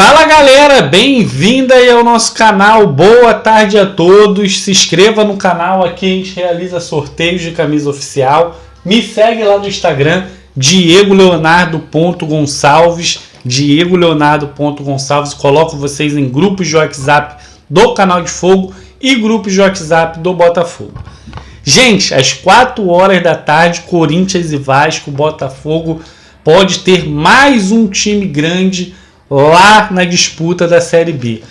Fala galera, bem-vinda aí ao nosso canal, boa tarde a todos, se inscreva no canal, aqui a gente realiza sorteios de camisa oficial, me segue lá no Instagram, diegoleonardo.gonçalves, coloco vocês em grupos de WhatsApp do Canal de Fogo e grupos de WhatsApp do Botafogo. Gente, às 4 horas da tarde, Corinthians e Vasco, Botafogo pode ter mais um time grande lá na disputa da Série B.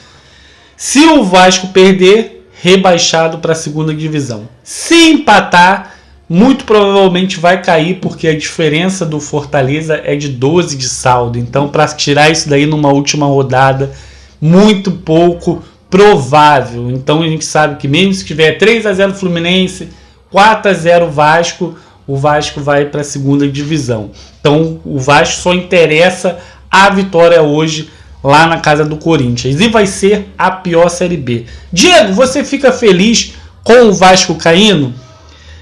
Se o Vasco perder, rebaixado para a segunda divisão. Se empatar, muito provavelmente vai cair, porque a diferença do Fortaleza é de 12 de saldo. Então, para tirar isso daí numa última rodada, muito pouco provável. Então, a gente sabe que mesmo se tiver 3-0 Fluminense, 4-0 Vasco, o Vasco vai para a segunda divisão. Então, o Vasco só interessa a vitória hoje lá na casa do Corinthians. E vai ser a pior Série B. Diego, você fica feliz com o Vasco caindo?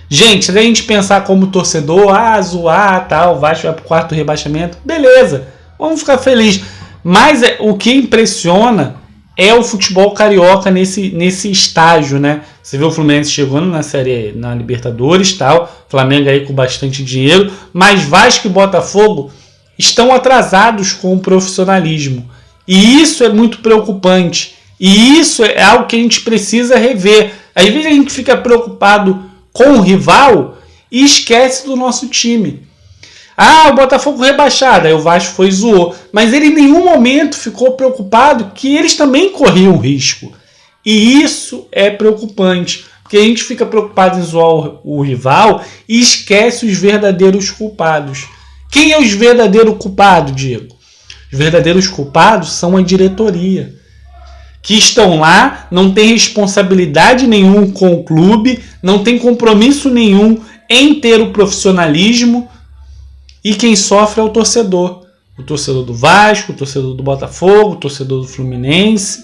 Gente, se a gente pensar como torcedor, zoar, tal, o Vasco vai para o quarto rebaixamento, beleza, vamos ficar felizes. Mas o que impressiona é o futebol carioca nesse estágio, né? Você vê o Fluminense chegando na Libertadores, tal, Flamengo aí com bastante dinheiro, mas Vasco e Botafogo estão atrasados com o profissionalismo. E isso é muito preocupante. E isso é algo que a gente precisa rever. Às vezes a gente fica preocupado com o rival e esquece do nosso time. O Botafogo rebaixado, aí o Vasco foi e zoou. Mas ele em nenhum momento ficou preocupado que eles também corriam risco. E isso é preocupante. Porque a gente fica preocupado em zoar o rival e esquece os verdadeiros culpados. Quem é os verdadeiros culpados, Diego? Os verdadeiros culpados são a diretoria, que estão lá, não tem responsabilidade nenhuma com o clube, não tem compromisso nenhum em ter o profissionalismo, e quem sofre é o torcedor. O torcedor do Vasco, o torcedor do Botafogo, o torcedor do Fluminense.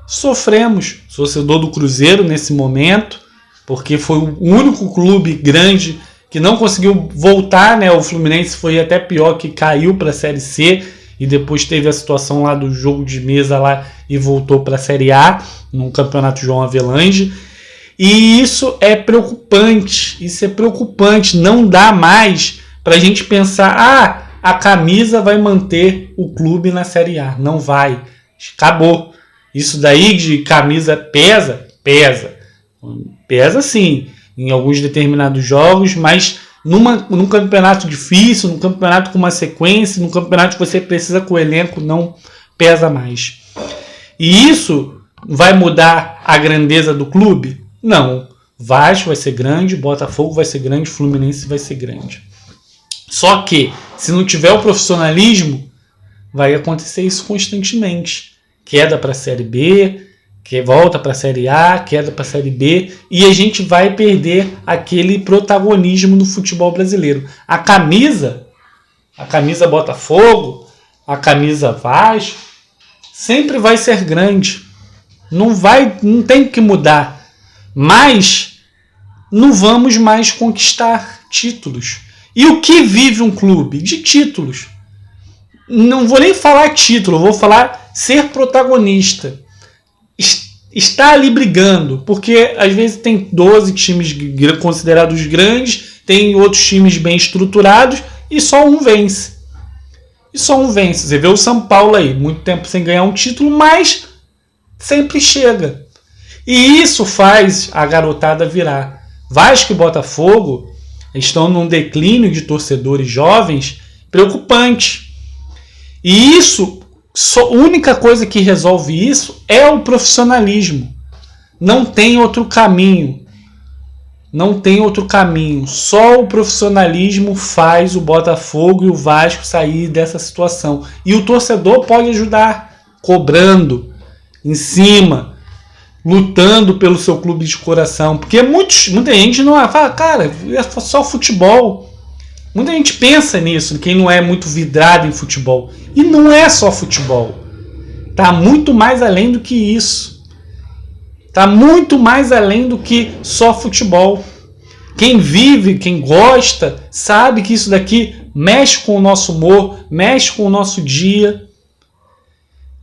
Sofremos. O torcedor do Cruzeiro nesse momento, porque foi o único clube grande que não conseguiu voltar, né? O Fluminense foi até pior, que caiu para a Série C e depois teve a situação lá do jogo de mesa lá e voltou para a Série A no Campeonato João Avelange. E isso é preocupante, não dá mais para a gente pensar, a camisa vai manter o clube na Série A. Não vai, acabou. Isso daí de camisa pesa sim, em alguns determinados jogos, mas num campeonato difícil, num campeonato com uma sequência, num campeonato que você precisa com o elenco, não pesa mais. E isso vai mudar a grandeza do clube? Não. Vasco vai ser grande, Botafogo vai ser grande, Fluminense vai ser grande. Só que, se não tiver o profissionalismo, vai acontecer isso constantemente. Queda para a Série B, que volta para a Série A, queda para a Série B, e a gente vai perder aquele protagonismo no futebol brasileiro. A camisa Botafogo, a camisa Vasco, sempre vai ser grande. Não tem que mudar. Mas não vamos mais conquistar títulos. E o que vive um clube? De títulos. Não vou nem falar título, vou falar ser protagonista. Está ali brigando, porque às vezes tem 12 times considerados grandes, tem outros times bem estruturados e só um vence. Você vê o São Paulo aí, muito tempo sem ganhar um título, mas sempre chega. E isso faz a garotada virar. Vasco e Botafogo estão num declínio de torcedores jovens preocupante. E isso, a única coisa que resolve isso é o profissionalismo. Não tem outro caminho. Só o profissionalismo faz o Botafogo e o Vasco sair dessa situação. E o torcedor pode ajudar, cobrando, em cima, lutando pelo seu clube de coração. Porque muita gente não fala, cara, é só futebol. Muita gente pensa nisso, quem não é muito vidrado em futebol. E não é só futebol. Tá muito mais além do que isso. Tá muito mais além do que só futebol. Quem vive, quem gosta, sabe que isso daqui mexe com o nosso humor, mexe com o nosso dia.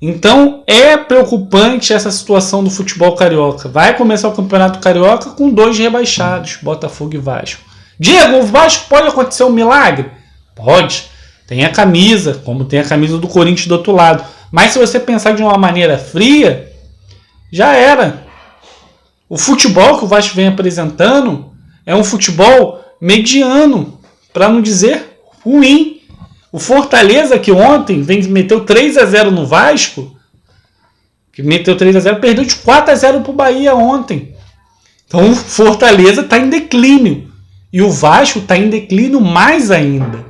Então é preocupante essa situação do futebol carioca. Vai começar o Campeonato Carioca com 2 rebaixados, Botafogo e Vasco. Diego, o Vasco pode acontecer um milagre? Pode. Tem a camisa, como tem a camisa do Corinthians do outro lado. Mas se você pensar de uma maneira fria, já era. O futebol que o Vasco vem apresentando é um futebol mediano, para não dizer ruim. O Fortaleza, que ontem meteu 3-0 no Vasco, que meteu 3-0, perdeu de 4-0 para o Bahia ontem. Então o Fortaleza está em declínio. E o Vasco está em declínio mais ainda.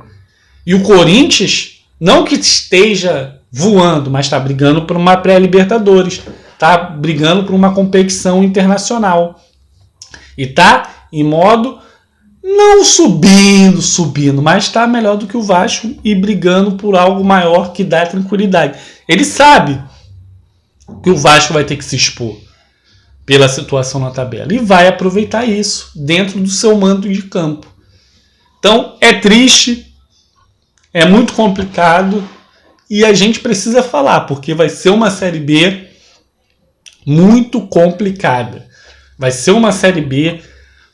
E o Corinthians, não que esteja voando, mas está brigando por uma pré-Libertadores. Está brigando por uma competição internacional. E está em modo não subindo, mas está melhor do que o Vasco e brigando por algo maior que dá tranquilidade. Ele sabe que o Vasco vai ter que se expor pela situação na tabela e vai aproveitar isso dentro do seu mando de campo. Então é triste, é muito complicado e a gente precisa falar, porque vai ser uma Série B muito complicada. Vai ser uma Série B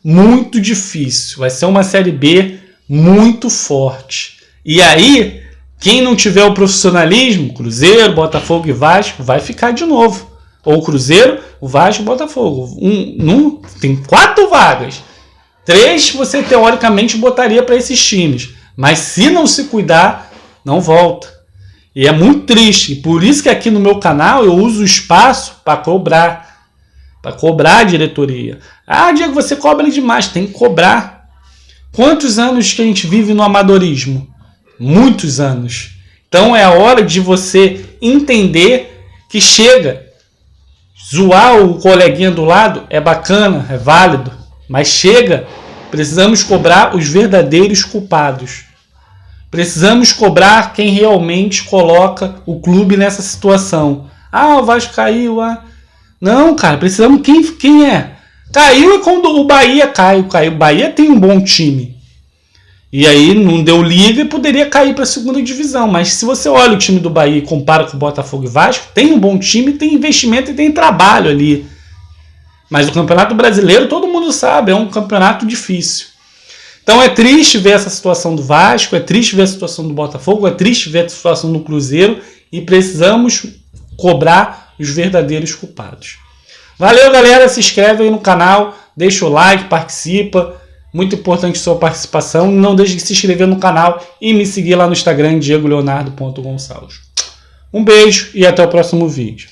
muito difícil. Vai ser uma Série B muito forte. E aí, quem não tiver o profissionalismo, Cruzeiro, Botafogo e Vasco, vai ficar de novo. Ou Cruzeiro, o Vasco e o Botafogo. Tem 4 vagas. 3 você teoricamente botaria para esses times. Mas se não se cuidar, não volta. E é muito triste. Por isso que aqui no meu canal eu uso o espaço para cobrar. Para cobrar a diretoria. Ah, Diego, você cobra demais. Tem que cobrar. Quantos anos que a gente vive no amadorismo? Muitos anos. Então é a hora de você entender que chega. Zoar o coleguinha do lado é bacana, é válido. Mas chega. Precisamos cobrar os verdadeiros culpados. Precisamos cobrar quem realmente coloca o clube nessa situação. Ah, o Vasco caiu. Não, cara, precisamos. Quem é? Caiu é quando o Bahia caiu. O Bahia tem um bom time. E aí não deu liga e poderia cair para a segunda divisão. Mas se você olha o time do Bahia e compara com o Botafogo e Vasco, tem um bom time, tem investimento e tem trabalho ali. Mas o Campeonato Brasileiro, todo mundo sabe, é um campeonato difícil. Então é triste ver essa situação do Vasco, é triste ver a situação do Botafogo, é triste ver a situação do Cruzeiro e precisamos cobrar os verdadeiros culpados. Valeu, galera, se inscreve aí no canal, deixa o like, participa, muito importante a sua participação, não deixe de se inscrever no canal e me seguir lá no Instagram, diegoleonardo.gonçalves. Um beijo e até o próximo vídeo.